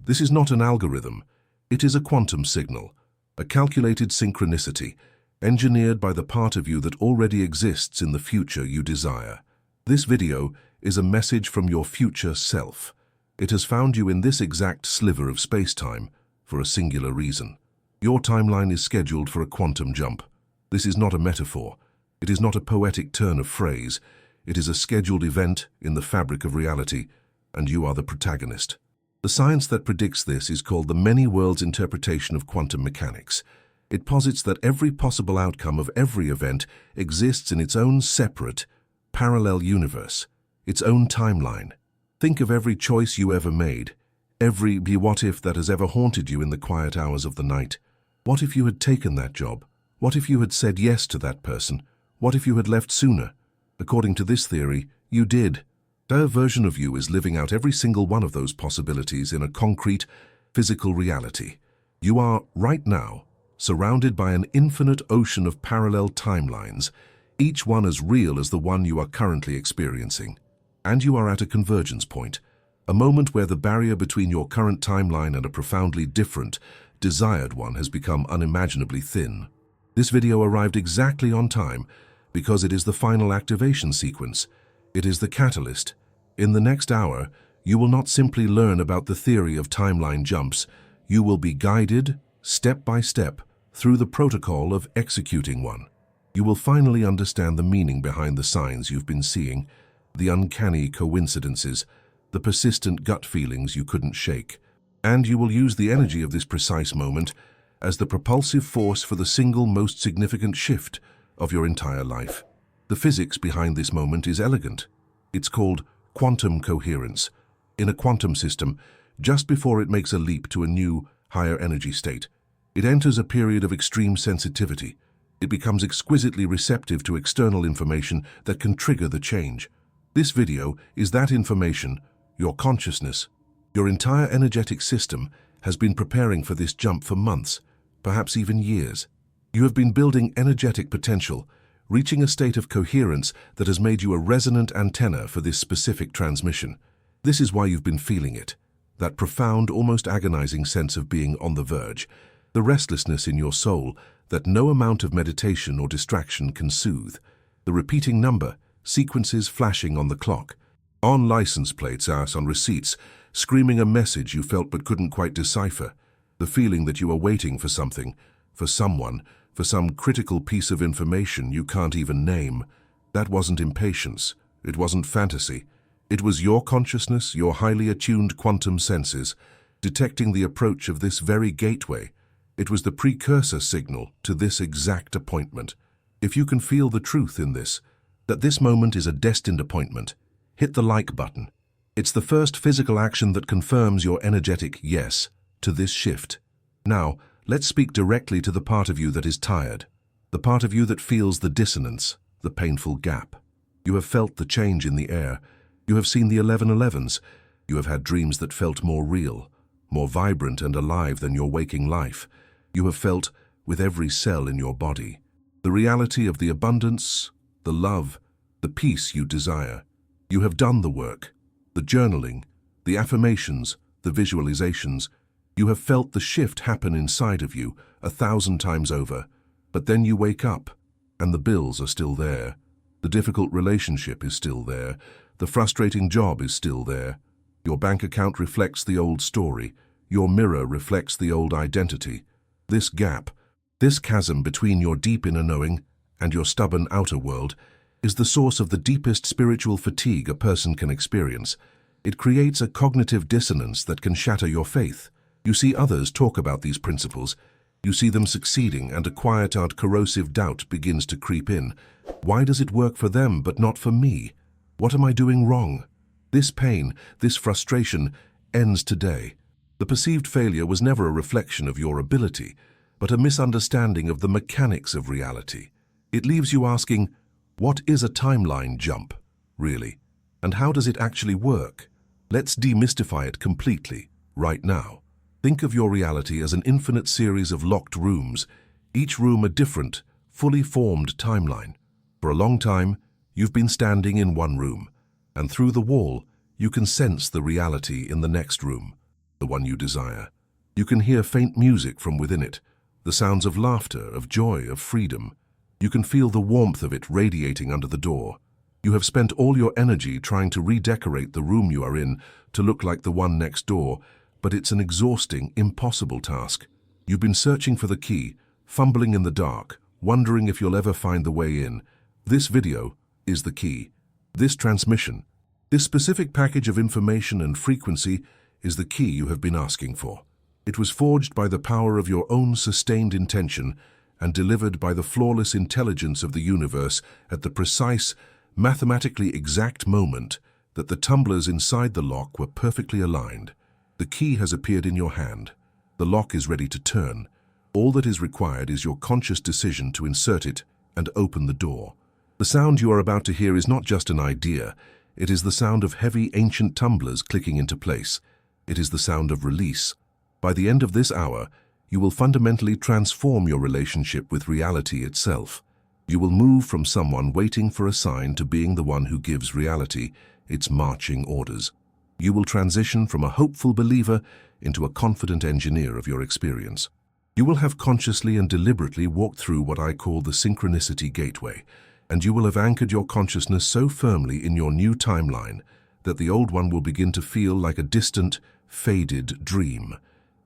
This is not an algorithm. It is a quantum signal, a calculated synchronicity, engineered by the part of you that already exists in the future you desire. This video is a message from your future self. It has found you in this exact sliver of space-time for a singular reason. Your timeline is scheduled for a quantum jump. This is not a metaphor. It is not a poetic turn of phrase. It is a scheduled event in the fabric of reality, and you are the protagonist. The science that predicts this is called the many worlds interpretation of quantum mechanics. It posits that every possible outcome of every event exists in its own separate, parallel universe, its own timeline. Think of every choice you ever made, every what-if that has ever haunted you in the quiet hours of the night. What if you had taken that job? What if you had said yes to that person? What if you had left sooner? According to this theory, you did. Their version of you is living out every single one of those possibilities in a concrete, physical reality. You are, right now, surrounded by an infinite ocean of parallel timelines, each one as real as the one you are currently experiencing. And you are at a convergence point, a moment where the barrier between your current timeline and a profoundly different, desired one has become unimaginably thin. This video arrived exactly on time because it is the final activation sequence. It is the catalyst. In the next hour, you will not simply learn about the theory of timeline jumps. You will be guided, step by step, through the protocol of executing one. You will finally understand the meaning behind the signs you've been seeing, the uncanny coincidences, the persistent gut feelings you couldn't shake. And you will use the energy of this precise moment as the propulsive force for the single most significant shift of your entire life. The physics behind this moment is elegant. It's called quantum coherence. In a quantum system, just before it makes a leap to a new, higher energy state, it enters a period of extreme sensitivity. It becomes exquisitely receptive to external information that can trigger the change. This video is that information, your consciousness. Your entire energetic system has been preparing for this jump for months, perhaps even years. You have been building energetic potential, reaching a state of coherence that has made you a resonant antenna for this specific transmission. This is why you've been feeling it, that profound, almost agonizing sense of being on the verge, the restlessness in your soul that no amount of meditation or distraction can soothe, the repeating number, sequences flashing on the clock, on license plates as on receipts, screaming a message you felt but couldn't quite decipher, the feeling that you are waiting for something, for someone, for some critical piece of information you can't even name. That wasn't impatience. It wasn't fantasy. It was your consciousness, your highly attuned quantum senses, detecting the approach of this very gateway. It was the precursor signal to this exact appointment. If you can feel the truth in this, that this moment is a destined appointment, hit the like button. It's the first physical action that confirms your energetic yes to this shift. Now, let's speak directly to the part of you that is tired, the part of you that feels the dissonance, the painful gap. You have felt the change in the air. You have seen the 1111s. You have had dreams that felt more real, more vibrant and alive than your waking life. You have felt, with every cell in your body, the reality of the abundance, the love, the peace you desire. You have done the work, the journaling, the affirmations, the visualizations. You have felt the shift happen inside of you 1,000 times over, but then you wake up, and the bills are still there. The difficult relationship is still there. The frustrating job is still there. Your bank account reflects the old story. Your mirror reflects the old identity. This gap, this chasm between your deep inner knowing and your stubborn outer world, is the source of the deepest spiritual fatigue a person can experience. It creates a cognitive dissonance that can shatter your faith. You see others talk about these principles. You see them succeeding, and a quiet and corrosive doubt begins to creep in. Why does it work for them but not for me? What am I doing wrong? This pain, this frustration, ends today. The perceived failure was never a reflection of your ability, but a misunderstanding of the mechanics of reality. It leaves you asking, what is a timeline jump, really? And how does it actually work? Let's demystify it completely, right now. Think of your reality as an infinite series of locked rooms, each room a different, fully formed timeline. For a long time, you've been standing in one room, and through the wall, you can sense the reality in the next room. the one you desire. You can hear faint music from within it, the sounds of laughter, of joy, of freedom. You can feel the warmth of it radiating under the door. You have spent all your energy trying to redecorate the room you are in to look like the one next door, but it's an exhausting, impossible task. You've been searching for the key, fumbling in the dark, wondering if you'll ever find the way in. This video is the key. This transmission, this specific package of information and frequency is the key you have been asking for. It was forged by the power of your own sustained intention and delivered by the flawless intelligence of the universe at the precise, mathematically exact moment that the tumblers inside the lock were perfectly aligned. The key has appeared in your hand. The lock is ready to turn. All that is required is your conscious decision to insert it and open the door. The sound you are about to hear is not just an idea. It is the sound of heavy, ancient tumblers clicking into place. It is the sound of release. By the end of this hour, you will fundamentally transform your relationship with reality itself. You will move from someone waiting for a sign to being the one who gives reality its marching orders. You will transition from a hopeful believer into a confident engineer of your experience. You will have consciously and deliberately walked through what I call the synchronicity gateway, and you will have anchored your consciousness so firmly in your new timeline that the old one will begin to feel like a distant, faded dream.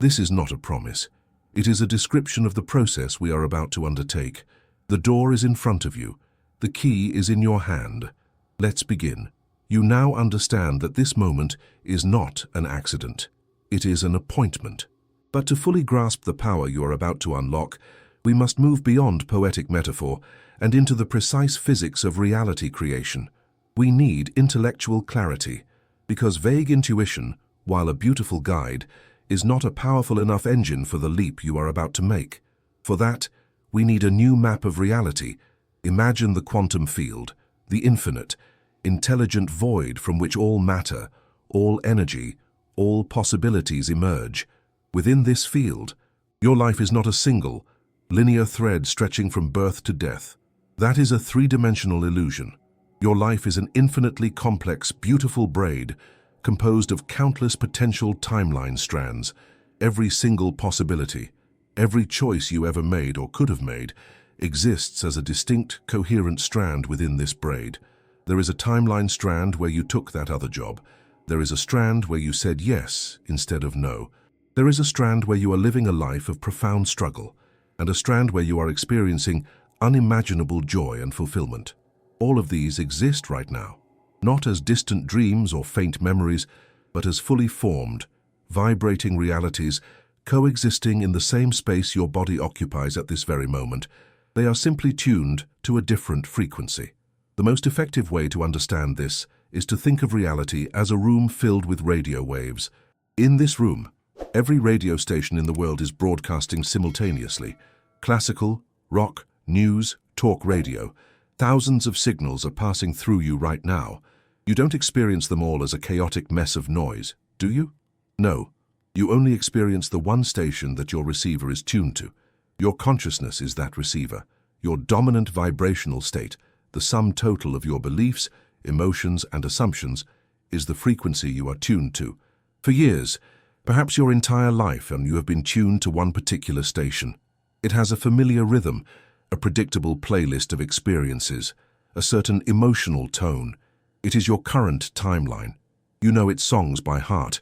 This is not a promise. It is a description of the process we are about to undertake. The door is in front of you. The key is in your hand. Let's begin. You now understand that this moment is not an accident. It is an appointment. But to fully grasp the power you are about to unlock, we must move beyond poetic metaphor and into the precise physics of reality creation. We need intellectual clarity, because vague intuition, while a beautiful guide, is not a powerful enough engine for the leap you are about to make. For that, we need a new map of reality. Imagine the quantum field, the infinite, intelligent void from which all matter, all energy, all possibilities emerge. Within this field, your life is not a single, linear thread stretching from birth to death. That is a three-dimensional illusion. Your life is an infinitely complex, beautiful braid composed of countless potential timeline strands. Every single possibility, every choice you ever made or could have made, exists as a distinct, coherent strand within this braid. There is a timeline strand where you took that other job. There is a strand where you said yes instead of no. There is a strand where you are living a life of profound struggle, and a strand where you are experiencing unimaginable joy and fulfillment. All of these exist right now, not as distant dreams or faint memories, but as fully formed, vibrating realities coexisting in the same space your body occupies at this very moment. They are simply tuned to a different frequency. The most effective way to understand this is to think of reality as a room filled with radio waves. In this room, every radio station in the world is broadcasting simultaneously. Classical, rock, news, talk radio. Thousands of signals are passing through you right now. You don't experience them all as a chaotic mess of noise, do you? No. You only experience the one station that your receiver is tuned to. Your consciousness is that receiver. Your dominant vibrational state, the sum total of your beliefs, emotions, and assumptions, is the frequency you are tuned to. For years, perhaps your entire life, and you have been tuned to one particular station. It has a familiar rhythm, a predictable playlist of experiences, a certain emotional tone. It is your current timeline. You know its songs by heart.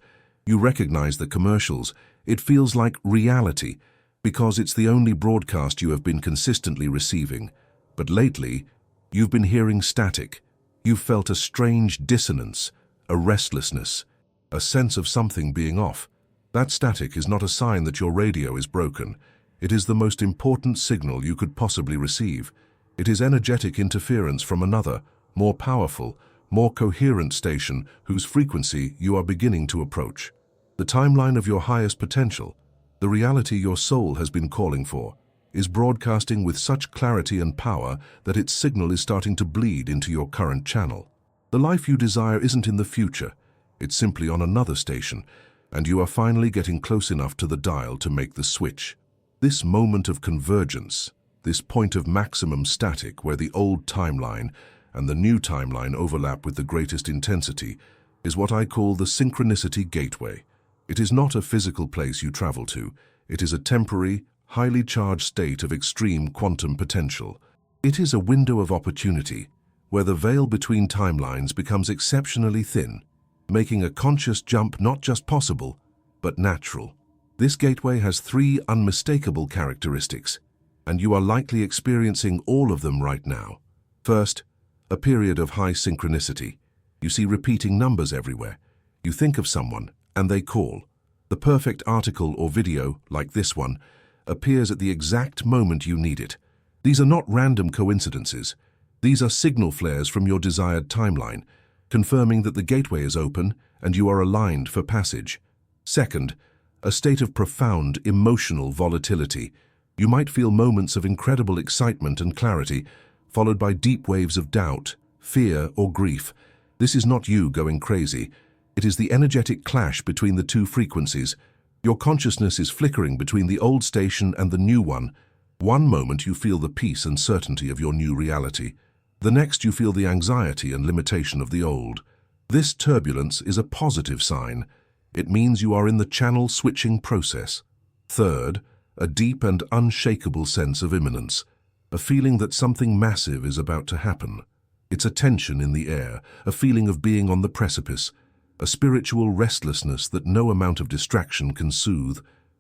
You recognize the commercials. It feels like reality because it's the only broadcast you have been consistently receiving. But lately, you've been hearing static. You've felt a strange dissonance, a restlessness, a sense of something being off. That static is not a sign that your radio is broken. It is the most important signal you could possibly receive. It is energetic interference from another, more powerful, more coherent station whose frequency you are beginning to approach. The timeline of your highest potential, the reality your soul has been calling for, is broadcasting with such clarity and power that its signal is starting to bleed into your current channel. The life you desire isn't in the future. It's simply on another station, and you are finally getting close enough to the dial to make the switch. This moment of convergence, this point of maximum static where the old timeline and the new timeline overlap with the greatest intensity, is what I call the synchronicity gateway. It is not a physical place you travel to. It is a temporary, highly charged state of extreme quantum potential. It is a window of opportunity where the veil between timelines becomes exceptionally thin, making a conscious jump not just possible, but natural. This gateway has 3 unmistakable characteristics, and you are likely experiencing all of them right now. First, a period of high synchronicity. You see repeating numbers everywhere. You think of someone, and they call. The perfect article or video, like this one, appears at the exact moment you need it. These are not random coincidences. These are signal flares from your desired timeline, confirming that the gateway is open and you are aligned for passage. Second, a state of profound emotional volatility. You might feel moments of incredible excitement and clarity, followed by deep waves of doubt, fear, or grief. This is not you going crazy. It is the energetic clash between the 2 frequencies. Your consciousness is flickering between the old station and the new one. One moment you feel the peace and certainty of your new reality. The next you feel the anxiety and limitation of the old. This turbulence is a positive sign. It means you are in the channel switching process. Third, a deep and unshakable sense of imminence, a feeling that something massive is about to happen. It's a tension in the air, a feeling of being on the precipice, a spiritual restlessness that no amount of distraction can soothe.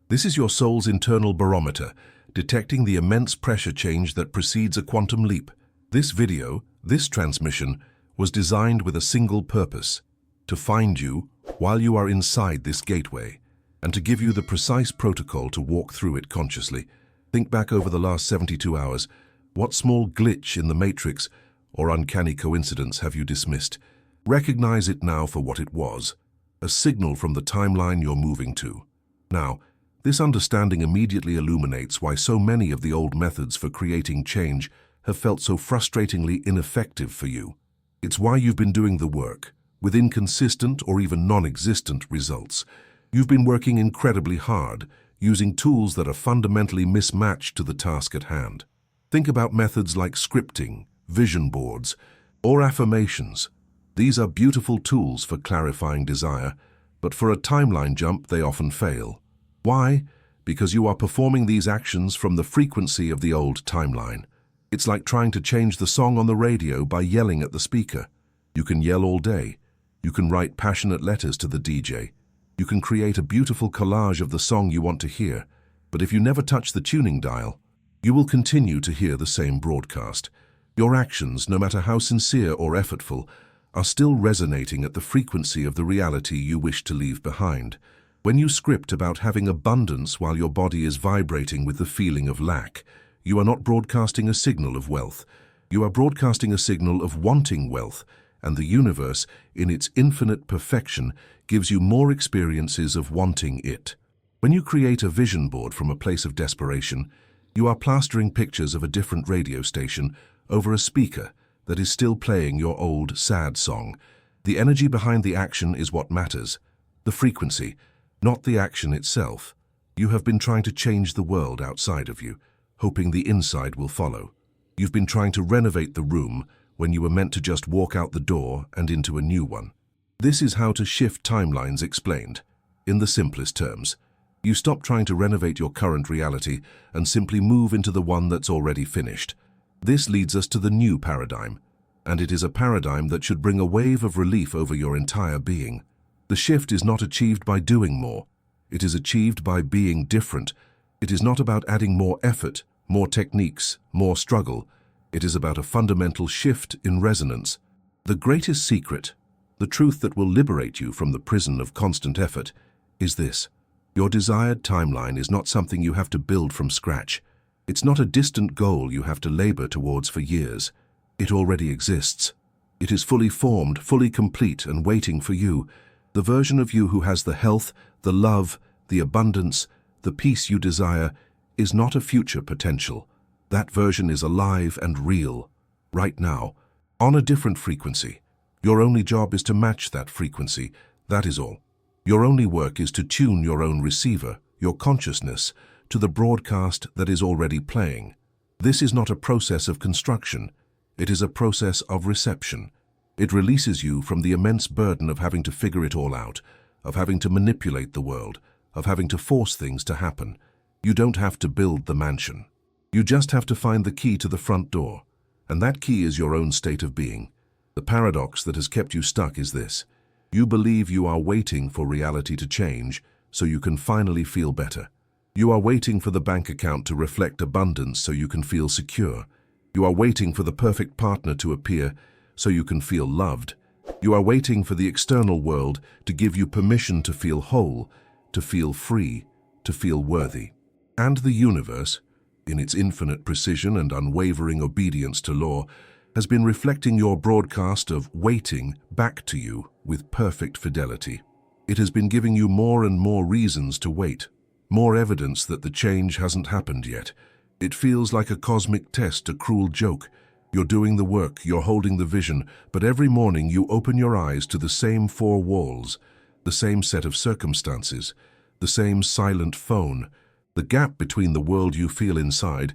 This is your soul's internal barometer, detecting the immense pressure change that precedes a quantum leap. This video, this transmission, was designed with a single purpose: to find you while you are inside this gateway, and to give you the precise protocol to walk through it consciously. Think back over the last 72 hours. What small glitch in the matrix or uncanny coincidence have you dismissed? Recognize it now for what it was, a signal from the timeline you're moving to. Now, this understanding immediately illuminates why so many of the old methods for creating change have felt so frustratingly ineffective for you. It's why you've been doing the work, with inconsistent or even non-existent results. You've been working incredibly hard, using tools that are fundamentally mismatched to the task at hand. Think about methods like scripting, vision boards, or affirmations. These are beautiful tools for clarifying desire, but for a timeline jump they often fail. Why? Because you are performing these actions from the frequency of the old timeline. It's like trying to change the song on the radio by yelling at the speaker. You can yell all day. You can write passionate letters to the DJ. You can create a beautiful collage of the song you want to hear. But if you never touch the tuning dial, you will continue to hear the same broadcast. Your actions, no matter how sincere or effortful, are still resonating at the frequency of the reality you wish to leave behind. When you script about having abundance while your body is vibrating with the feeling of lack, you are not broadcasting a signal of wealth. You are broadcasting a signal of wanting wealth, and the universe, in its infinite perfection, gives you more experiences of wanting it. When you create a vision board from a place of desperation, you are plastering pictures of a different radio station over a speaker that is still playing your old, sad song. The energy behind the action is what matters, the frequency, not the action itself. You have been trying to change the world outside of you, hoping the inside will follow. You've been trying to renovate the room when you were meant to just walk out the door and into a new one. This is how to shift timelines explained. In the simplest terms, you stop trying to renovate your current reality and simply move into the one that's already finished. This leads us to the new paradigm, and it is a paradigm that should bring a wave of relief over your entire being. The shift is not achieved by doing more. It is achieved by being different. It is not about adding more effort, more techniques, more struggle. It is about a fundamental shift in resonance. The greatest secret, the truth that will liberate you from the prison of constant effort, is this: your desired timeline is not something you have to build from scratch. It's not a distant goal you have to labor towards for years. It already exists. It is fully formed, fully complete, and waiting for you. The version of you who has the health, the love, the abundance, the peace you desire is not a future potential. That version is alive and real, right now, on a different frequency. Your only job is to match that frequency, that is all. Your only work is to tune your own receiver, your consciousness, to the broadcast that is already playing. This is not a process of construction. It is a process of reception. It releases you from the immense burden of having to figure it all out, of having to manipulate the world, of having to force things to happen. You don't have to build the mansion. You just have to find the key to the front door. And that key is your own state of being. The paradox that has kept you stuck is this. You believe you are waiting for reality to change so you can finally feel better. You are waiting for the bank account to reflect abundance so you can feel secure. You are waiting for the perfect partner to appear so you can feel loved. You are waiting for the external world to give you permission to feel whole, to feel free, to feel worthy. And the universe, in its infinite precision and unwavering obedience to law, has been reflecting your broadcast of waiting back to you with perfect fidelity. It has been giving you more and more reasons to wait, more evidence that the change hasn't happened yet. It feels like a cosmic test, a cruel joke. You're doing the work, you're holding the vision, but every morning you open your eyes to the same four walls, the same set of circumstances, the same silent phone. The gap between the world you feel inside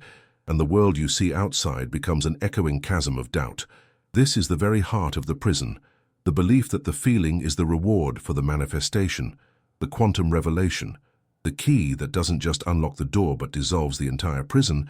and the world you see outside becomes an echoing chasm of doubt. This is the very heart of the prison, the belief that the feeling is the reward for the manifestation, the quantum revelation. The key that doesn't just unlock the door but dissolves the entire prison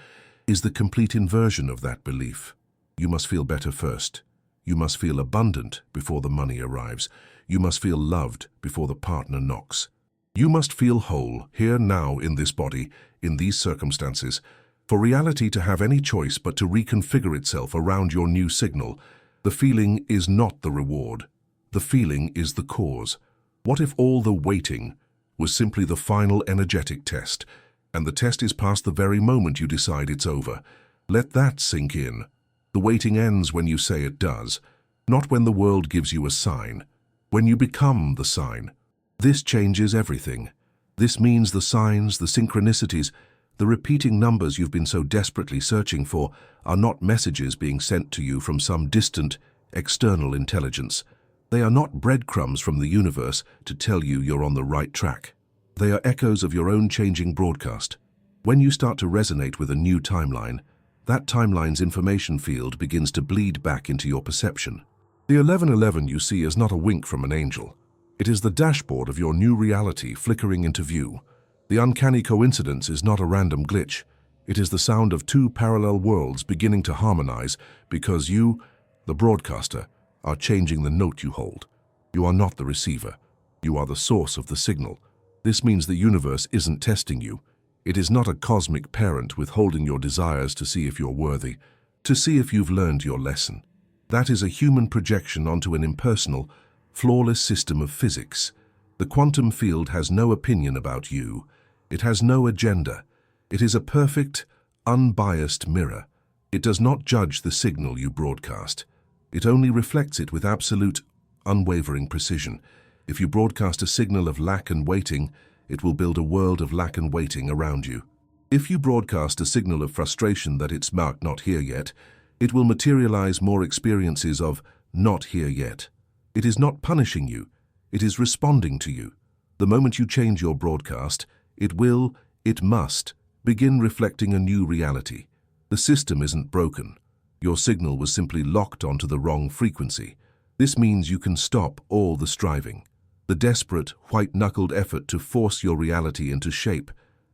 is the complete inversion of that belief. You must feel better first. You must feel abundant before the money arrives. You must feel loved before the partner knocks. You must feel whole, here now in this body, in these circumstances, for reality to have any choice but to reconfigure itself around your new signal. The feeling is not the reward. The feeling is the cause. What if all the waiting was simply the final energetic test, and the test is past the very moment you decide it's over? Let that sink in. The waiting ends when you say it does, not when the world gives you a sign, when you become the sign. This changes everything. This means the signs, the synchronicities, the repeating numbers you've been so desperately searching for are not messages being sent to you from some distant, external intelligence. They are not breadcrumbs from the universe to tell you you're on the right track. They are echoes of your own changing broadcast. When you start to resonate with a new timeline, that timeline's information field begins to bleed back into your perception. The 1111 you see is not a wink from an angel. It is the dashboard of your new reality flickering into view. The uncanny coincidence is not a random glitch. It is the sound of two parallel worlds beginning to harmonize because you, the broadcaster, are changing the note you hold. You are not the receiver. You are the source of the signal. This means the universe isn't testing you. It is not a cosmic parent withholding your desires to see if you're worthy, to see if you've learned your lesson. That is a human projection onto an impersonal, flawless system of physics. The quantum field has no opinion about you. It has no agenda. It is a perfect, unbiased mirror. It does not judge the signal you broadcast. It only reflects it with absolute, unwavering precision. If you broadcast a signal of lack and waiting, it will build a world of lack and waiting around you. If you broadcast a signal of frustration that it's marked not here yet, it will materialize more experiences of not here yet. It is not punishing you. It is responding to you. The moment you change your broadcast, it must begin reflecting a new reality. The system isn't broken. Your signal was simply locked onto the wrong frequency. This means you can stop all the striving, the desperate, white-knuckled effort to force your reality into shape,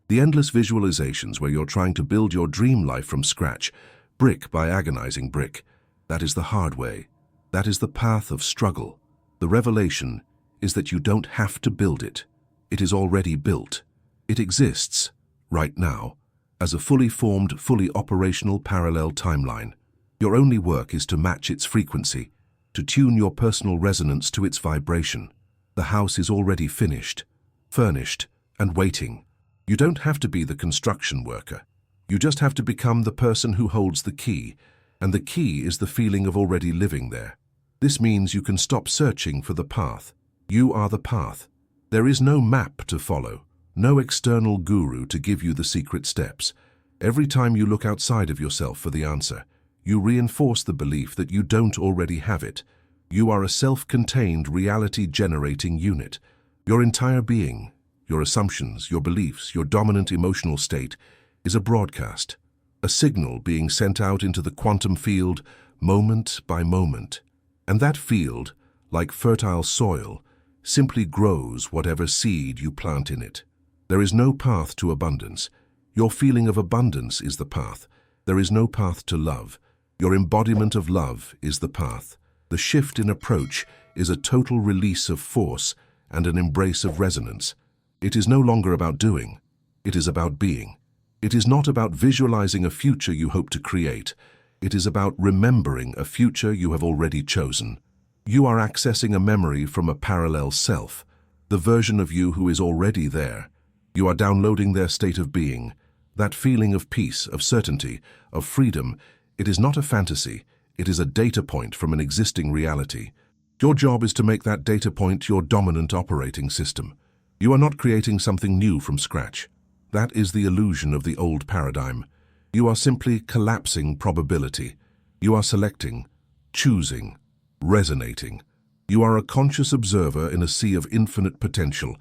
the endless visualizations where you're trying to build your dream life from scratch, brick by agonizing brick. That is the hard way. That is the path of struggle. The revelation is that you don't have to build it. It is already built. It exists, right now, as a fully formed, fully operational parallel timeline. Your only work is to match its frequency, to tune your personal resonance to its vibration. The house is already finished, furnished, and waiting. You don't have to be the construction worker. You just have to become the person who holds the key, and the key is the feeling of already living there. This means you can stop searching for the path. You are the path. There is no map to follow, no external guru to give you the secret steps. Every time you look outside of yourself for the answer, you reinforce the belief that you don't already have it. You are a self-contained reality-generating unit. Your entire being, your assumptions, your beliefs, your dominant emotional state is a broadcast, a signal being sent out into the quantum field moment by moment. And that field, like fertile soil, simply grows whatever seed you plant in it. There is no path to abundance. Your feeling of abundance is the path. There is no path to love. Your embodiment of love is the path. The shift in approach is a total release of force and an embrace of resonance. It is no longer about doing. It is about being. It is not about visualizing a future you hope to create. It is about remembering a future you have already chosen. You are accessing a memory from a parallel self, the version of you who is already there. You are downloading their state of being, that feeling of peace, of certainty, of freedom. It is not a fantasy. It is a data point from an existing reality. Your job is to make that data point your dominant operating system. You are not creating something new from scratch. That is the illusion of the old paradigm. You are simply collapsing probability. You are selecting, choosing, resonating. You are a conscious observer in a sea of infinite potential,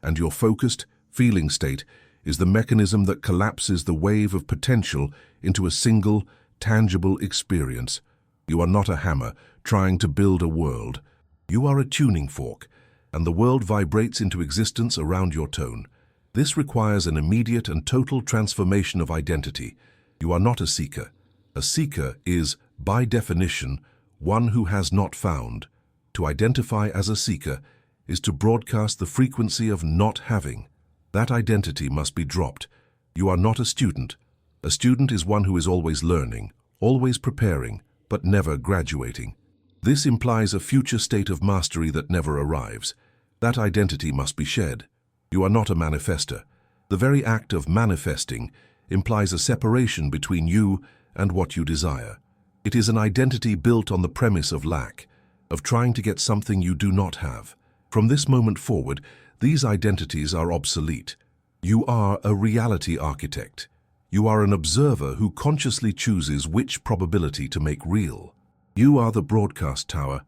and your focused, feeling state is the mechanism that collapses the wave of potential into a single, tangible experience. You are not a hammer trying to build a world. You are a tuning fork, and the world vibrates into existence around your tone. This requires an immediate and total transformation of identity. You are not a seeker. A seeker is, by definition, one who has not found. To identify as a seeker is to broadcast the frequency of not having. That identity must be dropped. You are not a student. A student is one who is always learning, always preparing, but never graduating. This implies a future state of mastery that never arrives. That identity must be shed. You are not a manifester. The very act of manifesting implies a separation between you and what you desire. It is an identity built on the premise of lack, of trying to get something you do not have. From this moment forward, these identities are obsolete. You are a reality architect. You are an observer who consciously chooses which probability to make real. You are the broadcast tower,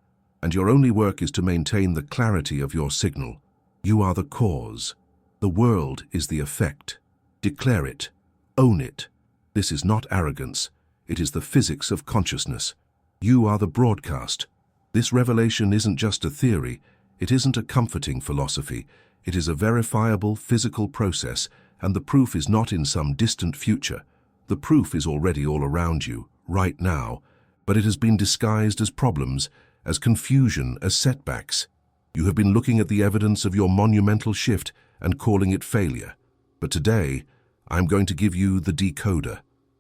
and your only work is to maintain the clarity of your signal. You are the cause. The world is the effect. Declare it. Own it. This is not arrogance. It is the physics of consciousness. You are the broadcast. This revelation isn't just a theory. It isn't a comforting philosophy. It is a verifiable physical process, and the proof is not in some distant future. The proof is already all around you, right now, but it has been disguised as problems, as confusion, as setbacks. You have been looking at the evidence of your monumental shift and calling it failure. But today, I'm going to give you the decoder.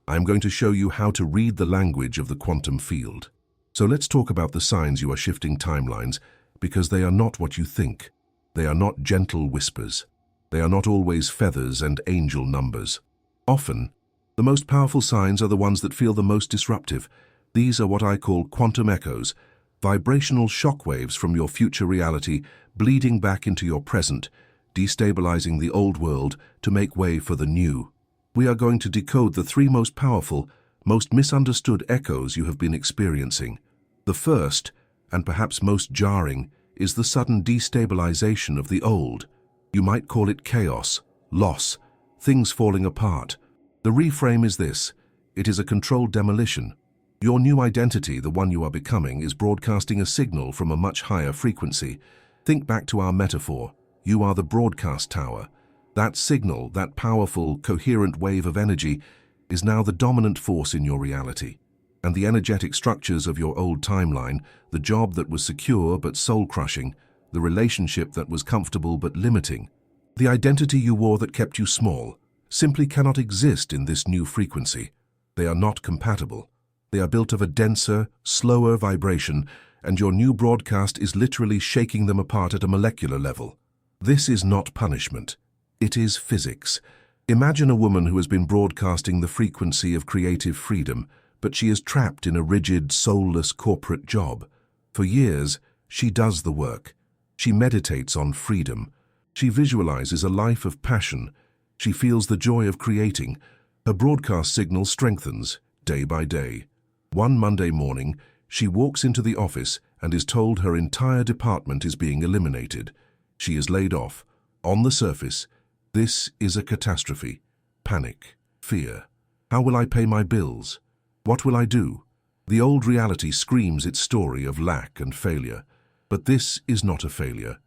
I'm going to show you how to read the language of the quantum field. So let's talk about the signs you are shifting timelines, because they are not what you think. They are not gentle whispers. They are not always feathers and angel numbers. Often, the most powerful signs are the ones that feel the most disruptive. These are what I call quantum echoes, vibrational shockwaves from your future reality bleeding back into your present, destabilizing the old world to make way for the new. We are going to decode the three most powerful, most misunderstood echoes you have been experiencing. The first, and perhaps most jarring, is the sudden destabilization of the old. You might call it chaos, loss, things falling apart. The reframe is this: it is a controlled demolition. Your new identity, the one you are becoming, is broadcasting a signal from a much higher frequency. Think back to our metaphor. You are the broadcast tower. That signal, that powerful, coherent wave of energy, is now the dominant force in your reality. And the energetic structures of your old timeline, the job that was secure but soul-crushing, the relationship that was comfortable but limiting, the identity you wore that kept you small, simply cannot exist in this new frequency. They are not compatible. They are built of a denser, slower vibration, and your new broadcast is literally shaking them apart at a molecular level. This is not punishment. It is physics. Imagine a woman who has been broadcasting the frequency of creative freedom, but she is trapped in a rigid, soulless corporate job. For years, she does the work. She meditates on freedom. She visualizes a life of passion. She feels the joy of creating. Her broadcast signal strengthens, day by day. One Monday morning, she walks into the office and is told her entire department is being eliminated. She is laid off. On the surface, this is a catastrophe. Panic, fear. How will I pay my bills? What will I do? The old reality screams its story of lack and failure. But this is not a failure.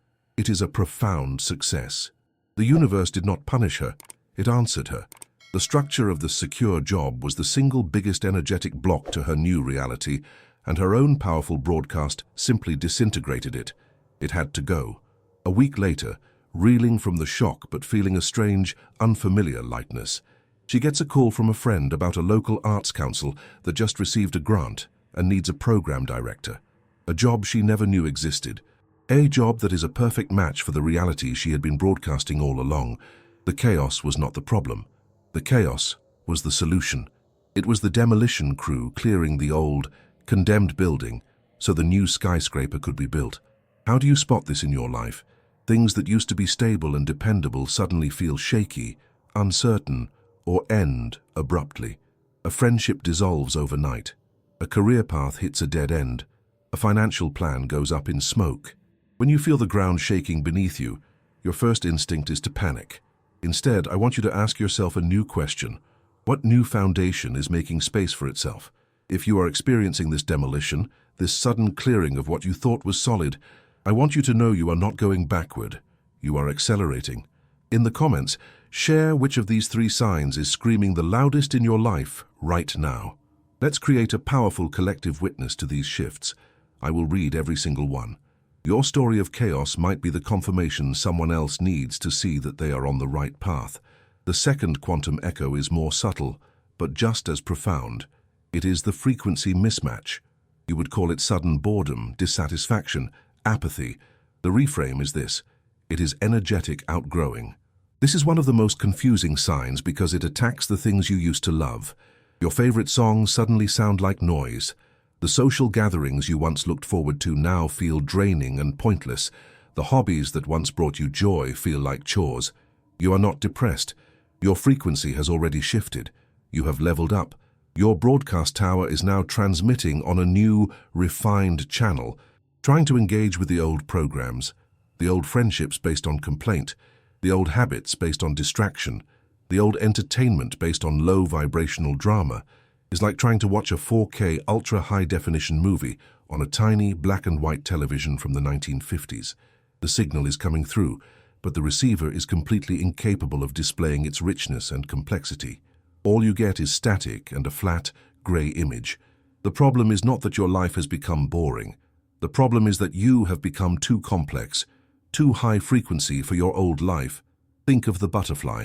It is a profound success. The universe did not punish her, it answered her. The structure of the secure job was the single biggest energetic block to her new reality, and her own powerful broadcast simply disintegrated it. It had to go. A week later, reeling from the shock but feeling a strange, unfamiliar lightness, she gets a call from a friend about a local arts council that just received a grant and needs a program director. A job she never knew existed. A job that is a perfect match for the reality she had been broadcasting all along. The chaos was not the problem. The chaos was the solution. It was the demolition crew clearing the old, condemned building so the new skyscraper could be built. How do you spot this in your life? Things that used to be stable and dependable suddenly feel shaky, uncertain, or end abruptly. A friendship dissolves overnight. A career path hits a dead end. A financial plan goes up in smoke. When you feel the ground shaking beneath you, your first instinct is to panic. Instead, I want you to ask yourself a new question. What new foundation is making space for itself? If you are experiencing this demolition, this sudden clearing of what you thought was solid, I want you to know you are not going backward. You are accelerating. In the comments, share which of these 3 signs is screaming the loudest in your life right now. Let's create a powerful collective witness to these shifts. I will read every single one. Your story of chaos might be the confirmation someone else needs to see that they are on the right path. The second quantum echo is more subtle, but just as profound. It is the frequency mismatch. You would call it sudden boredom, dissatisfaction, apathy. The reframe is this: it is energetic outgrowing. This is one of the most confusing signs because it attacks the things you used to love. Your favorite songs suddenly sound like noise. The social gatherings you once looked forward to now feel draining and pointless. The hobbies that once brought you joy feel like chores. You are not depressed. Your frequency has already shifted. You have leveled up. Your broadcast tower is now transmitting on a new, refined channel, trying to engage with the old programs, the old friendships based on complaint, the old habits based on distraction, the old entertainment based on low vibrational drama. Is like trying to watch a 4K ultra-high-definition movie on a tiny black and white television from the 1950s. The signal is coming through, but the receiver is completely incapable of displaying its richness and complexity. All you get is static and a flat, grey image. The problem is not that your life has become boring. The problem is that you have become too complex, too high frequency for your old life. Think of the butterfly.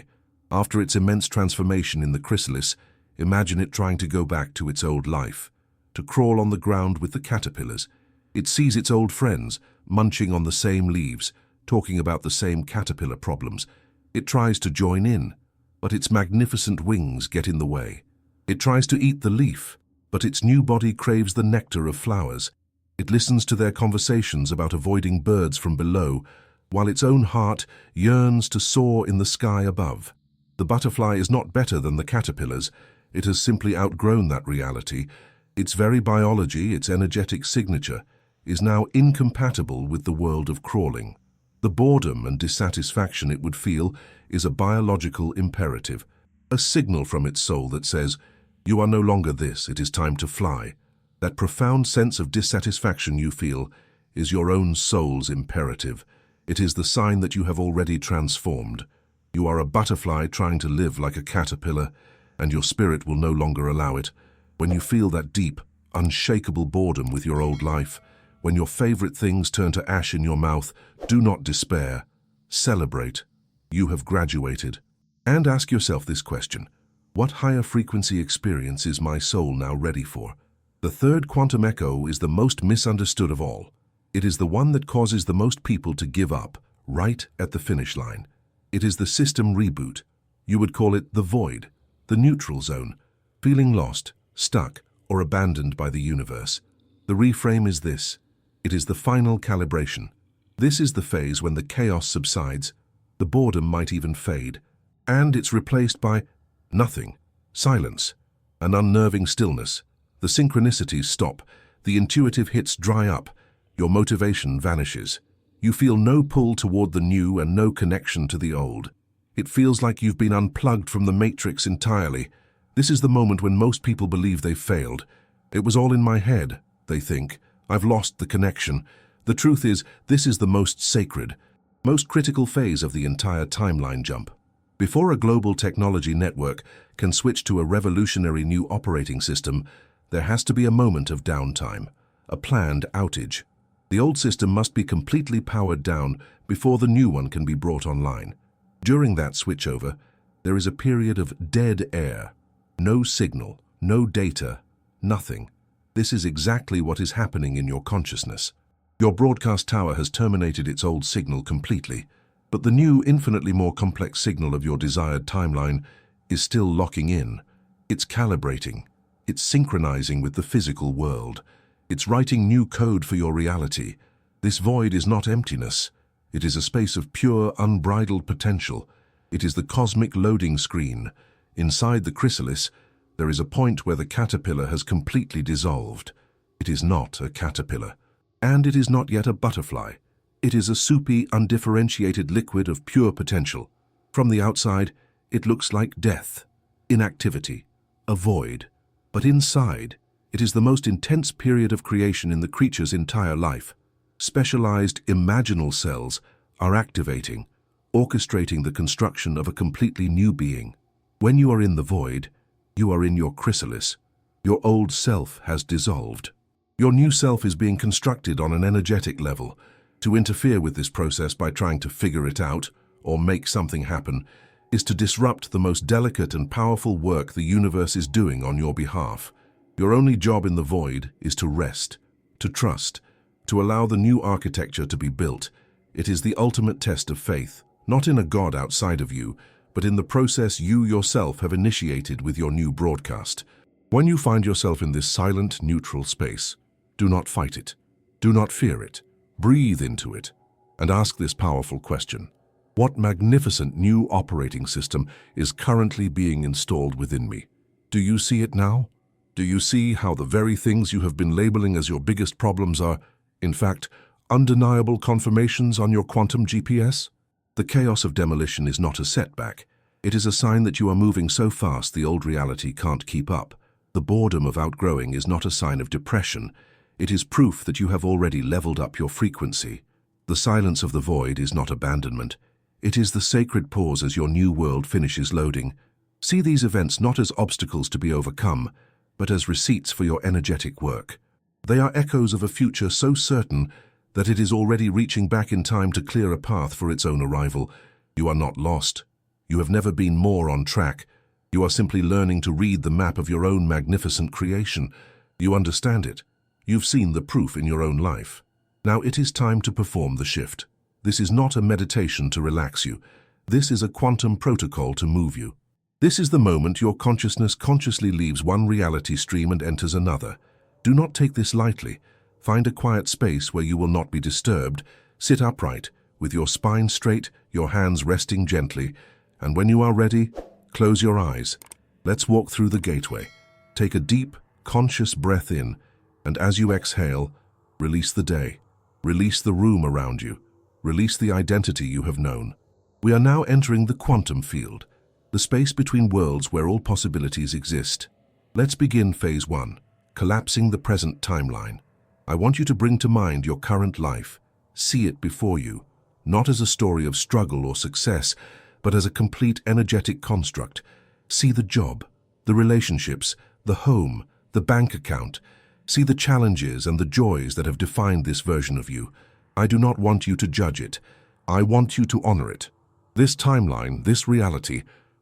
After its immense transformation in the chrysalis, imagine it trying to go back to its old life, to crawl on the ground with the caterpillars. It sees its old friends, munching on the same leaves, talking about the same caterpillar problems. It tries to join in, but its magnificent wings get in the way. It tries to eat the leaf, but its new body craves the nectar of flowers. It listens to their conversations about avoiding birds from below, while its own heart yearns to soar in the sky above. The butterfly is not better than the caterpillars. It has simply outgrown that reality. Its very biology, its energetic signature, is now incompatible with the world of crawling. The boredom and dissatisfaction it would feel is a biological imperative, a signal from its soul that says, you are no longer this, it is time to fly. That profound sense of dissatisfaction you feel is your own soul's imperative. It is the sign that you have already transformed. You are a butterfly trying to live like a caterpillar, and your spirit will no longer allow it. When you feel that deep, unshakable boredom with your old life, when your favorite things turn to ash in your mouth, do not despair. Celebrate. You have graduated. And ask yourself this question: what higher frequency experience is my soul now ready for? The third quantum echo is the most misunderstood of all. It is the one that causes the most people to give up, right at the finish line. It is the system reboot. You would call it the void, the neutral zone, feeling lost, stuck, or abandoned by the universe. The reframe is this: it is the final calibration. This is the phase when the chaos subsides, the boredom might even fade, and it's replaced by nothing, silence, an unnerving stillness. The synchronicities stop, the intuitive hits dry up, your motivation vanishes. You feel no pull toward the new and no connection to the old. It feels like you've been unplugged from the matrix entirely. This is the moment when most people believe they've failed. It was all in my head, they think. I've lost the connection. The truth is, this is the most sacred. most critical phase of the entire timeline jump. Before a global technology network can switch to a revolutionary new operating system, there has to be a moment of downtime, a planned outage. The old system must be completely powered down before the new one can be brought online. During that switchover, there is a period of dead air. No signal, no data, nothing. This is exactly what is happening in your consciousness. Your broadcast tower has terminated its old signal completely, but the new, infinitely more complex signal of your desired timeline is still locking in. It's calibrating. It's synchronizing with the physical world. It's writing new code for your reality. This void is not emptiness. It is a space of pure, unbridled potential. It is the cosmic loading screen. Inside the chrysalis, there is a point where the caterpillar has completely dissolved. It is not a caterpillar. And it is not yet a butterfly. It is a soupy, undifferentiated liquid of pure potential. From the outside, it looks like death, inactivity, a void. But inside, it is the most intense period of creation in the creature's entire life. Specialized imaginal cells are activating, orchestrating the construction of a completely new being. When you are in the void, you are in your chrysalis. Your old self has dissolved. Your new self is being constructed on an energetic level. To interfere with this process by trying to figure it out or make something happen is to disrupt the most delicate and powerful work the universe is doing on your behalf. Your only job in the void is to rest, to trust, to allow the new architecture to be built. It is the ultimate test of faith, not in a God outside of you, but in the process you yourself have initiated with your new broadcast. When you find yourself in this silent, neutral space, do not fight it. Do not fear it. Breathe into it and ask this powerful question. What magnificent new operating system is currently being installed within me? Do you see it now? Do you see how the very things you have been labeling as your biggest problems are, in fact, undeniable confirmations on your quantum GPS? The chaos of demolition is not a setback. It is a sign that you are moving so fast the old reality can't keep up. The boredom of outgrowing is not a sign of depression. It is proof that you have already leveled up your frequency. The silence of the void is not abandonment. It is the sacred pause as your new world finishes loading. See these events not as obstacles to be overcome, but as receipts for your energetic work. They are echoes of a future so certain that it is already reaching back in time to clear a path for its own arrival. You are not lost. You have never been more on track. You are simply learning to read the map of your own magnificent creation. You understand it. You've seen the proof in your own life. Now it is time to perform the shift. This is not a meditation to relax you. This is a quantum protocol to move you. This is the moment your consciousness consciously leaves one reality stream and enters another. Do not take this lightly. Find a quiet space where you will not be disturbed. Sit upright, with your spine straight, your hands resting gently, and when you are ready, close your eyes. Let's walk through the gateway. Take a deep, conscious breath in, and as you exhale, release the day. Release the room around you. Release the identity you have known. We are now entering the quantum field, the space between worlds where all possibilities exist. Let's begin phase 1, collapsing the present timeline. I want you to bring to mind your current life. See it before you, not as a story of struggle or success, but as a complete energetic construct. See the job, the relationships, the home, the bank account. See the challenges and the joys that have defined this version of you. I do not want you to judge it. I want you to honor it. This timeline, this reality,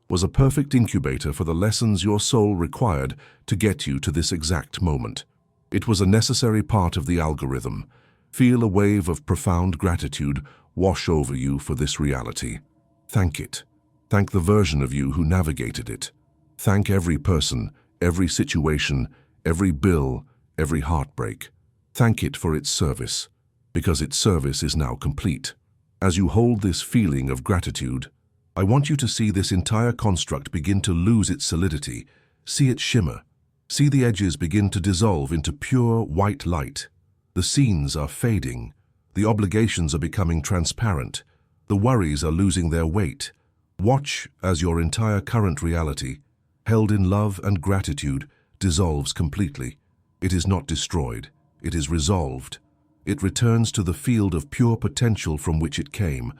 was a perfect incubator for the lessons your soul required to get you to this exact moment. It was a necessary part of the algorithm. Feel a wave of profound gratitude wash over you for this reality. Thank it. Thank the version of you who navigated it. Thank every person, every situation, every bill, every heartbreak. Thank it for its service, because its service is now complete. As you hold this feeling of gratitude, I want you to see this entire construct begin to lose its solidity. See it shimmer. See the edges begin to dissolve into pure white light. The scenes are fading. The obligations are becoming transparent. The worries are losing their weight. Watch as your entire current reality, held in love and gratitude, dissolves completely. It is not destroyed. It is resolved. It returns to the field of pure potential from which it came.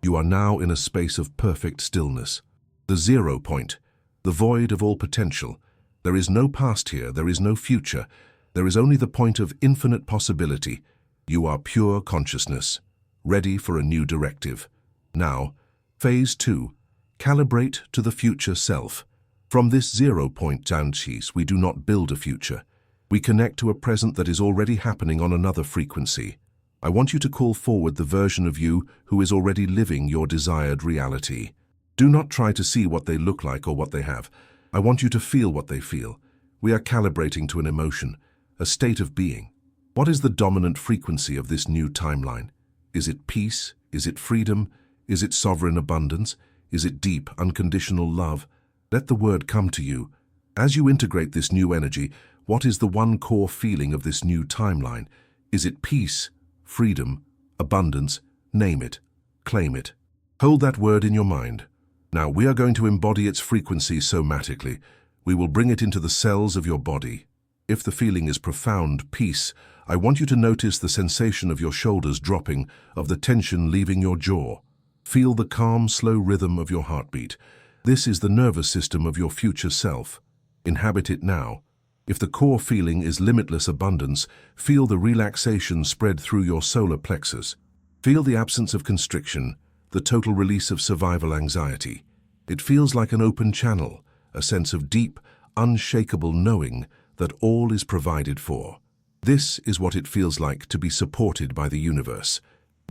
You are now in a space of perfect stillness. The 0 point, the void of all potential. There is no past here, there is no future. There is only the point of infinite possibility. You are pure consciousness, ready for a new directive. Now, phase 2, calibrate to the future self. From this 0 point downcheese, we do not build a future. We connect to a present that is already happening on another frequency. I want you to call forward the version of you who is already living your desired reality. Do not try to see what they look like or what they have. I want you to feel what they feel. We are calibrating to an emotion, a state of being. What is the dominant frequency of this new timeline? Is it peace? Is it freedom? Is it sovereign abundance? Is it deep, unconditional love? Let the word come to you. As you integrate this new energy, what is the one core feeling of this new timeline? Is it peace, freedom, abundance? Name it. Claim it. Hold that word in your mind. Now we are going to embody its frequency somatically. We will bring it into the cells of your body. If the feeling is profound peace, I want you to notice the sensation of your shoulders dropping, of the tension leaving your jaw. Feel the calm, slow rhythm of your heartbeat. This is the nervous system of your future self. Inhabit it now. If the core feeling is limitless abundance, feel the relaxation spread through your solar plexus. Feel the absence of constriction, the total release of survival anxiety. It feels like an open channel, a sense of deep, unshakable knowing that all is provided for. This is what it feels like to be supported by the universe.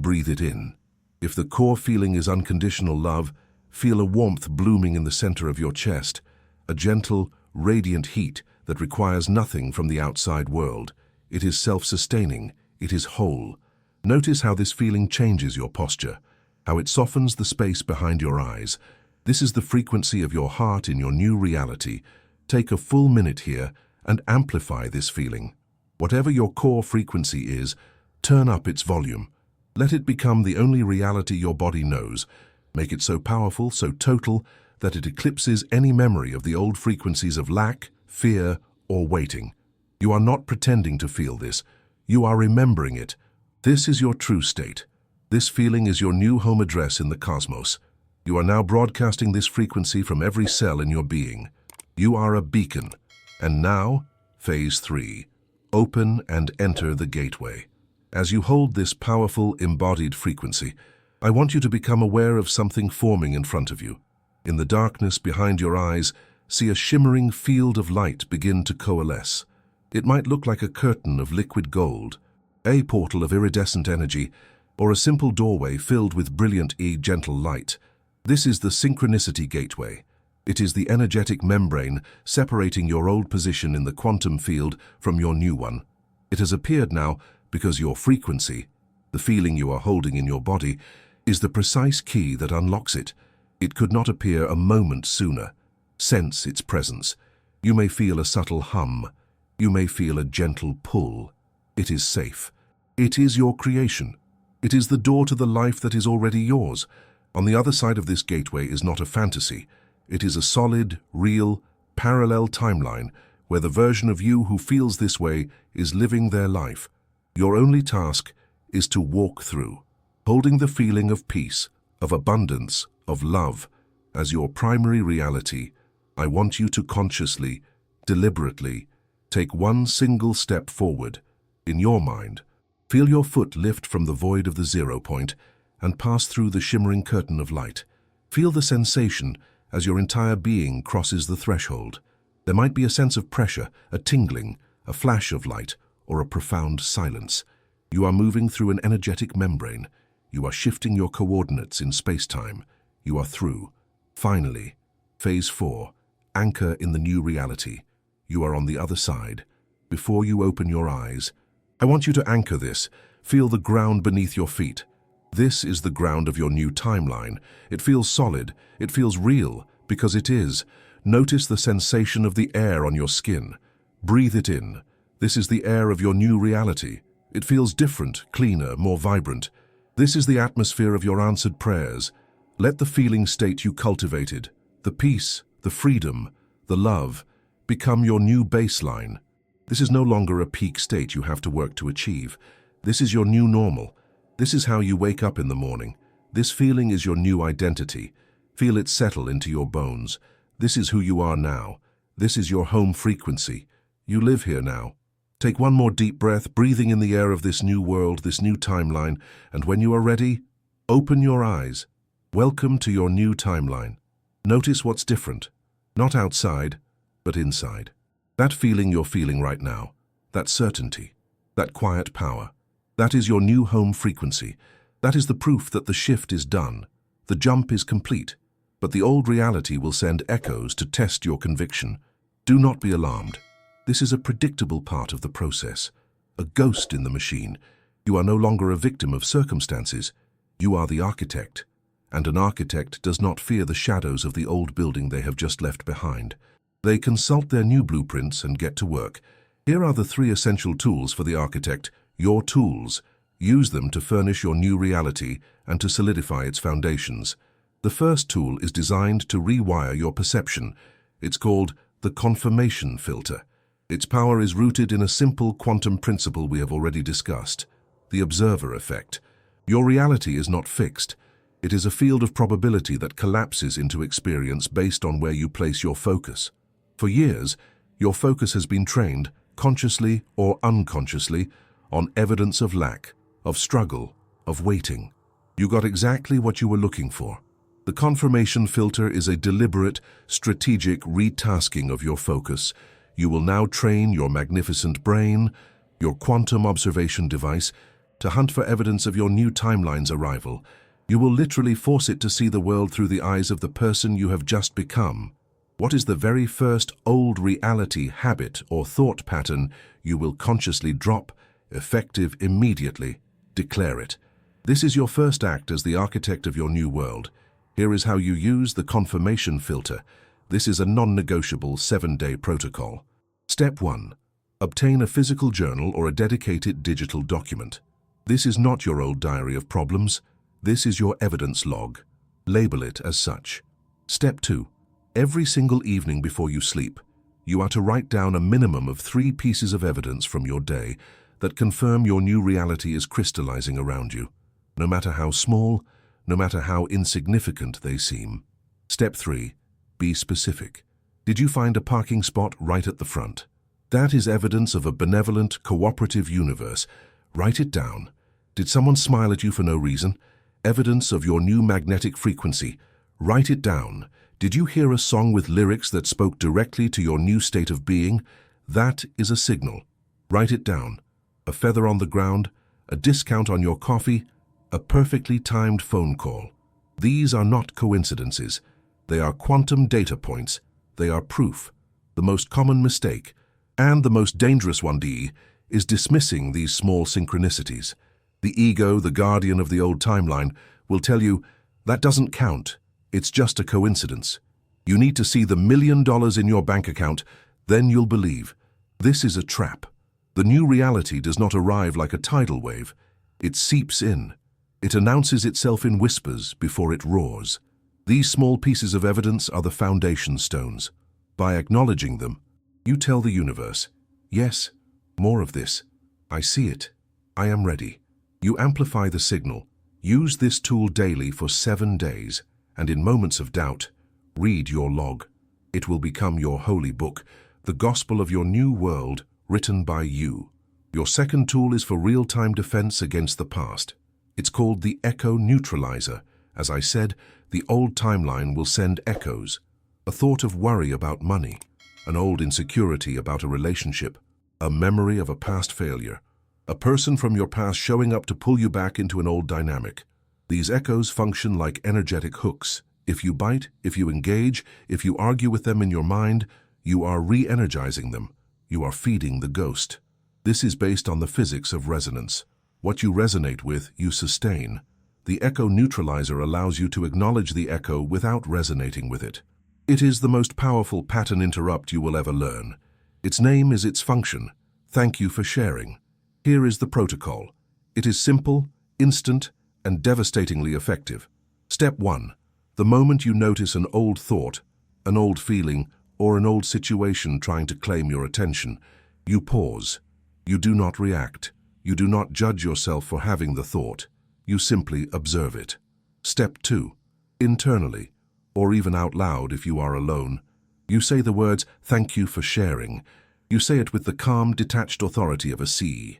Breathe it in. If the core feeling is unconditional love, feel a warmth blooming in the center of your chest, a gentle, radiant heat that requires nothing from the outside world. It is self-sustaining. It is whole. Notice how this feeling changes your posture, how it softens the space behind your eyes. This is the frequency of your heart in your new reality. Take a full minute here and amplify this feeling. Whatever your core frequency is, turn up its volume. Let it become the only reality your body knows. Make it so powerful, so total, that it eclipses any memory of the old frequencies of lack, fear, or waiting. You are not pretending to feel this. You are remembering it. This is your true state. This feeling is your new home address in the cosmos. You are now broadcasting this frequency from every cell in your being. You are a beacon. And now, phase 3. Open and enter the gateway. As you hold this powerful, embodied frequency, I want you to become aware of something forming in front of you. In the darkness behind your eyes, see a shimmering field of light begin to coalesce. It might look like a curtain of liquid gold, a portal of iridescent energy, or a simple doorway filled with brilliant, gentle light. This is the synchronicity gateway. It is the energetic membrane separating your old position in the quantum field from your new one. It has appeared now because your frequency, the feeling you are holding in your body, is the precise key that unlocks it. It could not appear a moment sooner. Sense its presence. You may feel a subtle hum. You may feel a gentle pull. It is safe. It is your creation. It is the door to the life that is already yours. On the other side of this gateway is not a fantasy. It is a solid, real, parallel timeline where the version of you who feels this way is living their life. Your only task is to walk through, holding the feeling of peace, of abundance, of love as your primary reality. I want you to consciously, deliberately, take one single step forward. In your mind, feel your foot lift from the void of the 0 point and pass through the shimmering curtain of light. Feel the sensation as your entire being crosses the threshold. There might be a sense of pressure, a tingling, a flash of light, or a profound silence. You are moving through an energetic membrane. You are shifting your coordinates in space-time. You are through. Finally, phase 4, anchor in the new reality. You are on the other side. Before you open your eyes, I want you to anchor this. Feel the ground beneath your feet. This is the ground of your new timeline. It feels solid. It feels real, because it is. Notice the sensation of the air on your skin. Breathe it in. This is the air of your new reality. It feels different, cleaner, more vibrant. This is the atmosphere of your answered prayers. Let the feeling state you cultivated, the peace, the freedom, the love, become your new baseline. This is no longer a peak state you have to work to achieve. This is your new normal. This is how you wake up in the morning, This feeling is your new identity. Feel it settle into your bones. This is who you are now. This is your home frequency. You live here now. Take one more deep breath, breathing in the air of this new world, this new timeline, and when you are ready, open your eyes. Welcome to your new timeline. Notice what's different. Not outside, but inside. That feeling you're feeling right now, that certainty, that quiet power, that is your new home frequency. That is the proof that the shift is done. The jump is complete. But the old reality will send echoes to test your conviction. Do not be alarmed. This is a predictable part of the process. A ghost in the machine. You are no longer a victim of circumstances. You are the architect. And an architect does not fear the shadows of the old building they have just left behind. They consult their new blueprints and get to work. Here are the 3 essential tools for the architect, your tools. Use them to furnish your new reality and to solidify its foundations. The first tool is designed to rewire your perception. It's called the confirmation filter. Its power is rooted in a simple quantum principle we have already discussed, the observer effect. Your reality is not fixed. It is a field of probability that collapses into experience based on where you place your focus. For years, your focus has been trained, consciously or unconsciously, on evidence of lack, of struggle, of waiting. You got exactly what you were looking for. The confirmation filter is a deliberate, strategic retasking of your focus. You will now train your magnificent brain, your quantum observation device, to hunt for evidence of your new timeline's arrival. You will literally force it to see the world through the eyes of the person you have just become. What is the very first old reality habit or thought pattern you will consciously drop, effective immediately? Declare it. This is your first act as the architect of your new world. Here is how you use the confirmation filter. This is a non-negotiable 7-day protocol. Step 1. Obtain a physical journal or a dedicated digital document. This is not your old diary of problems. This is your evidence log. Label it as such. Step 2. Every single evening before you sleep, you are to write down a minimum of 3 pieces of evidence from your day that confirm your new reality is crystallizing around you, no matter how small, no matter how insignificant they seem. Step 3. Be specific. Did you find a parking spot right at the front? That is evidence of a benevolent, cooperative universe. Write it down. Did someone smile at you for no reason? Evidence of your new magnetic frequency. Write it down. Did you hear a song with lyrics that spoke directly to your new state of being? That is a signal. Write it down. A feather on the ground, a discount on your coffee, a perfectly timed phone call. These are not coincidences. They are quantum data points. They are proof. The most common mistake, and the most dangerous one, is dismissing these small synchronicities. The ego, the guardian of the old timeline, will tell you, that doesn't count. It's just a coincidence. You need to see the $1 million in your bank account, then you'll believe. This is a trap. The new reality does not arrive like a tidal wave. It seeps in. It announces itself in whispers before it roars. These small pieces of evidence are the foundation stones. By acknowledging them, you tell the universe, yes, more of this. I see it. I am ready. You amplify the signal. Use this tool daily for 7 days, and in moments of doubt, read your log. It will become your holy book, the gospel of your new world, written by you. Your second tool is for real-time defense against the past. It's called the echo neutralizer. As I said, the old timeline will send echoes. A thought of worry about money, an old insecurity about a relationship, a memory of a past failure, a person from your past showing up to pull you back into an old dynamic. These echoes function like energetic hooks. If you bite, if you engage, if you argue with them in your mind, you are re-energizing them. You are feeding the ghost. This is based on the physics of resonance. What you resonate with, you sustain. The echo neutralizer allows you to acknowledge the echo without resonating with it. It is the most powerful pattern interrupt you will ever learn. Its name is its function. Thank you for sharing. Here is the protocol. It is simple, instant, and devastatingly effective. Step 1. The moment you notice an old thought, an old feeling, or an old situation trying to claim your attention, you pause. You do not react. You do not judge yourself for having the thought. You simply observe it. Step 2. Internally, or even out loud if you are alone. You say the words, "Thank you for sharing." You say it with the calm, detached authority of a CEO.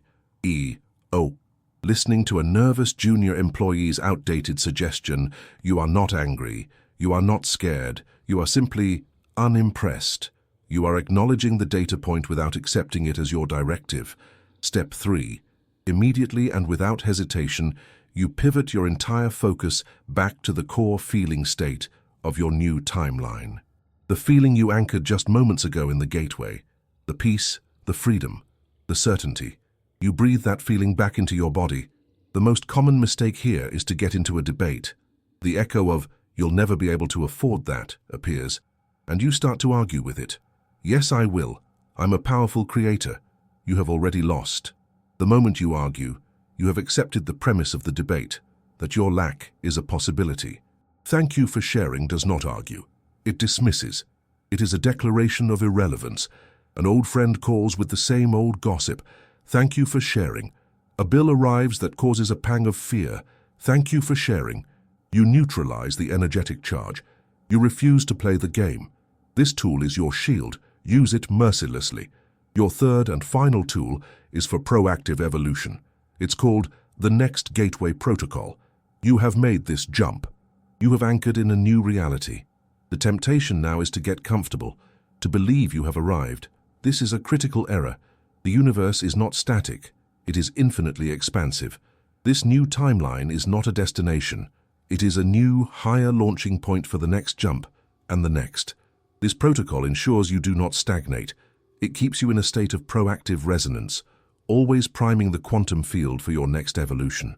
Listening to a nervous junior employee's outdated suggestion, you are not angry, you are not scared, you are simply unimpressed. You are acknowledging the data point without accepting it as your directive. Step 3. Immediately and without hesitation, you pivot your entire focus back to the core feeling state of your new timeline. The feeling you anchored just moments ago in the gateway. The peace, the freedom, the certainty. You breathe that feeling back into your body. The most common mistake here is to get into a debate. The echo of, "You'll never be able to afford that," appears, and you start to argue with it. "Yes, I will. I'm a powerful creator." You have already lost. The moment you argue, you have accepted the premise of the debate, that your lack is a possibility. "Thank you for sharing" does not argue. It dismisses. It is a declaration of irrelevance. An old friend calls with the same old gossip. "Thank you for sharing." A bill arrives that causes a pang of fear. "Thank you for sharing." You neutralize the energetic charge. You refuse to play the game. This tool is your shield. Use it mercilessly. Your third and final tool is for proactive evolution. It's called the Next Gateway Protocol. You have made this jump. You have anchored in a new reality. The temptation now is to get comfortable, to believe you have arrived. This is a critical error. The universe is not static. It is infinitely expansive. This new timeline is not a destination. It is a new, higher launching point for the next jump, and the next. This protocol ensures you do not stagnate. It keeps you in a state of proactive resonance, always priming the quantum field for your next evolution.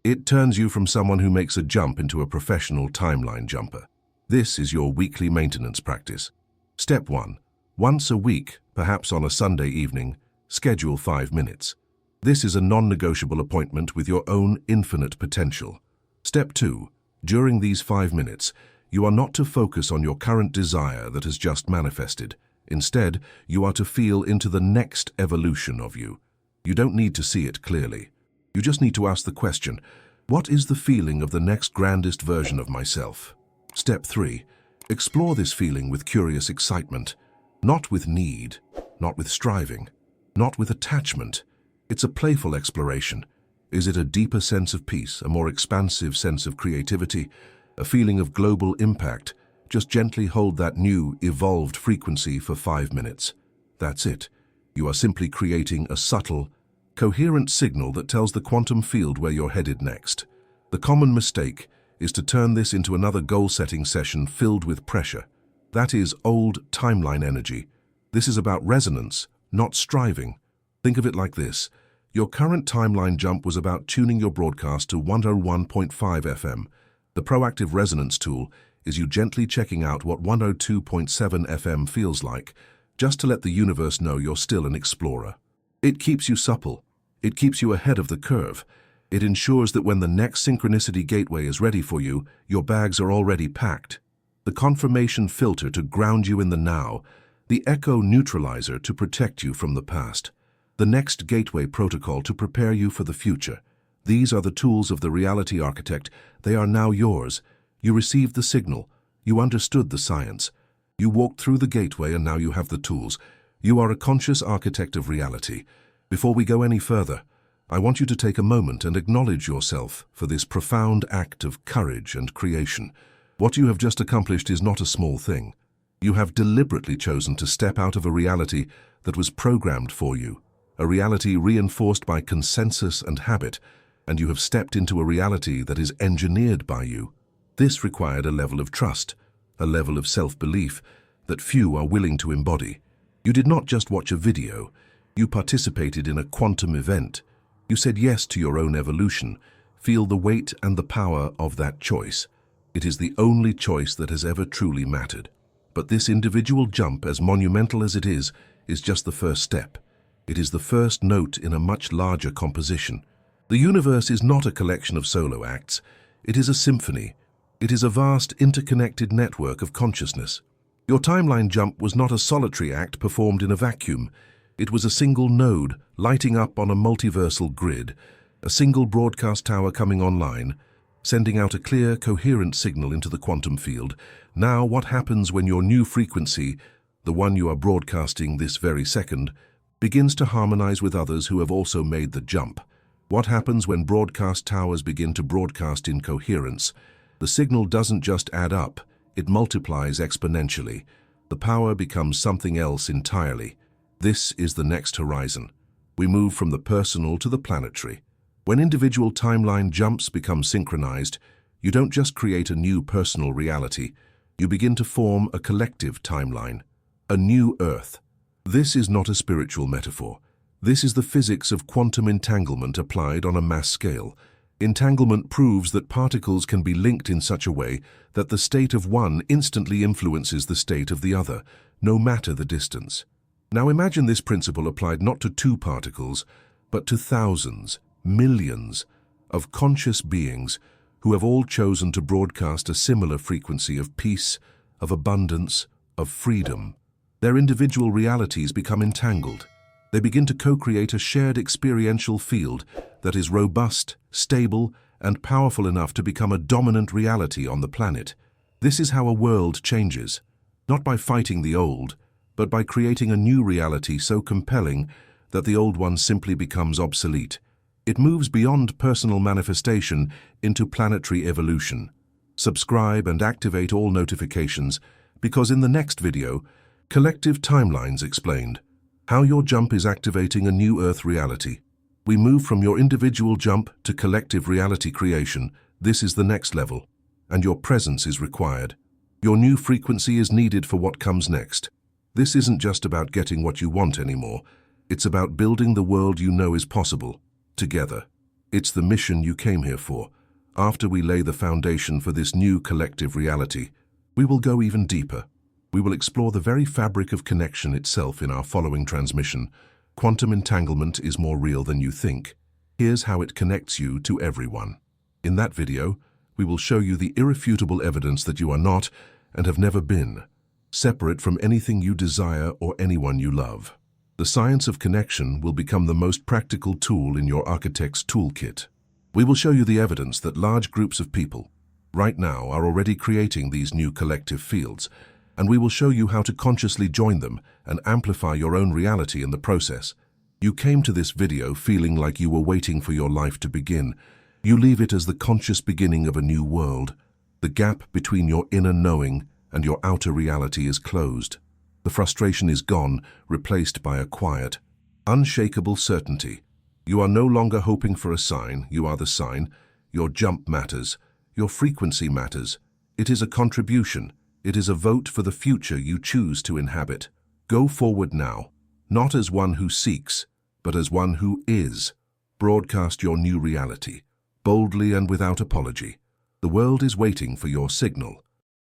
It turns you from someone who makes a jump into a professional timeline jumper. This is your weekly maintenance practice. Step 1. Once a week, perhaps on a Sunday evening, schedule 5 minutes. This is a non-negotiable appointment with your own infinite potential. Step 2. During these 5 minutes, you are not to focus on your current desire that has just manifested. Instead, you are to feel into the next evolution of you. You don't need to see it clearly. You just need to ask the question, what is the feeling of the next grandest version of myself? Step 3. Explore this feeling with curious excitement, not with need, not with striving, not with attachment. It's a playful exploration. Is it a deeper sense of peace, a more expansive sense of creativity, a feeling of global impact? Just gently hold that new, evolved frequency for 5 minutes. That's it. You are simply creating a subtle, coherent signal that tells the quantum field where you're headed next. The common mistake is to turn this into another goal-setting session filled with pressure. That is old timeline energy. This is about resonance, not striving. Think of it like this. Your current timeline jump was about tuning your broadcast to 101.5 FM. The proactive resonance tool is you gently checking out what 102.7 FM feels like, just to let the universe know you're still an explorer. It keeps you supple. It keeps you ahead of the curve. It ensures that when the next synchronicity gateway is ready for you, your bags are already packed. The confirmation filter to ground you in the now, the echo neutralizer to protect you from the past, the next gateway protocol to prepare you for the future. These are the tools of the reality architect. They are now yours. You received the signal. You understood the science. You walked through the gateway and now you have the tools. You are a conscious architect of reality. Before we go any further, I want you to take a moment and acknowledge yourself for this profound act of courage and creation. What you have just accomplished is not a small thing. You have deliberately chosen to step out of a reality that was programmed for you, a reality reinforced by consensus and habit, and you have stepped into a reality that is engineered by you. This required a level of trust, a level of self-belief that few are willing to embody. You did not just watch a video, you participated in a quantum event. You said yes to your own evolution. Feel the weight and the power of that choice. It is the only choice that has ever truly mattered. But this individual jump, as monumental as it is just the first step. It is the first note in a much larger composition. The universe is not a collection of solo acts. It is a symphony. It is a vast, interconnected network of consciousness. Your timeline jump was not a solitary act performed in a vacuum. It was a single node lighting up on a multiversal grid, a single broadcast tower coming online, sending out a clear, coherent signal into the quantum field. Now, what happens when your new frequency, the one you are broadcasting this very second, begins to harmonize with others who have also made the jump? What happens when broadcast towers begin to broadcast in coherence? The signal doesn't just add up, it multiplies exponentially. The power becomes something else entirely. This is the next horizon. We move from the personal to the planetary. When individual timeline jumps become synchronized, you don't just create a new personal reality, you begin to form a collective timeline, a new Earth. This is not a spiritual metaphor. This is the physics of quantum entanglement applied on a mass scale. Entanglement proves that particles can be linked in such a way that the state of one instantly influences the state of the other, no matter the distance. Now imagine this principle applied not to two particles, but to thousands, millions of conscious beings who have all chosen to broadcast a similar frequency of peace, of abundance, of freedom. Their individual realities become entangled. They begin to co-create a shared experiential field that is robust, stable, and powerful enough to become a dominant reality on the planet. This is how a world changes, not by fighting the old, but by creating a new reality so compelling that the old one simply becomes obsolete. It moves beyond personal manifestation into planetary evolution. Subscribe and activate all notifications, because in the next video, Collective Timelines Explained, how your jump is activating a new Earth reality. We move from your individual jump to collective reality creation. This is the next level, and your presence is required. Your new frequency is needed for what comes next. This isn't just about getting what you want anymore. It's about building the world you know is possible, together. It's the mission you came here for. After we lay the foundation for this new collective reality, we will go even deeper. We will explore the very fabric of connection itself in our following transmission. Quantum entanglement is more real than you think. Here's how it connects you to everyone. In that video, we will show you the irrefutable evidence that you are not, and have never been, separate from anything you desire or anyone you love. The science of connection will become the most practical tool in your architect's toolkit. We will show you the evidence that large groups of people, right now, are already creating these new collective fields, and we will show you how to consciously join them and amplify your own reality in the process. You came to this video feeling like you were waiting for your life to begin. You leave it as the conscious beginning of a new world. The gap between your inner knowing and your outer reality is closed. The frustration is gone, replaced by a quiet, unshakable certainty. You are no longer hoping for a sign, you are the sign. Your jump matters. Your frequency matters. It is a contribution. It is a vote for the future you choose to inhabit. Go forward now, not as one who seeks, but as one who is. Broadcast your new reality, boldly and without apology. The world is waiting for your signal.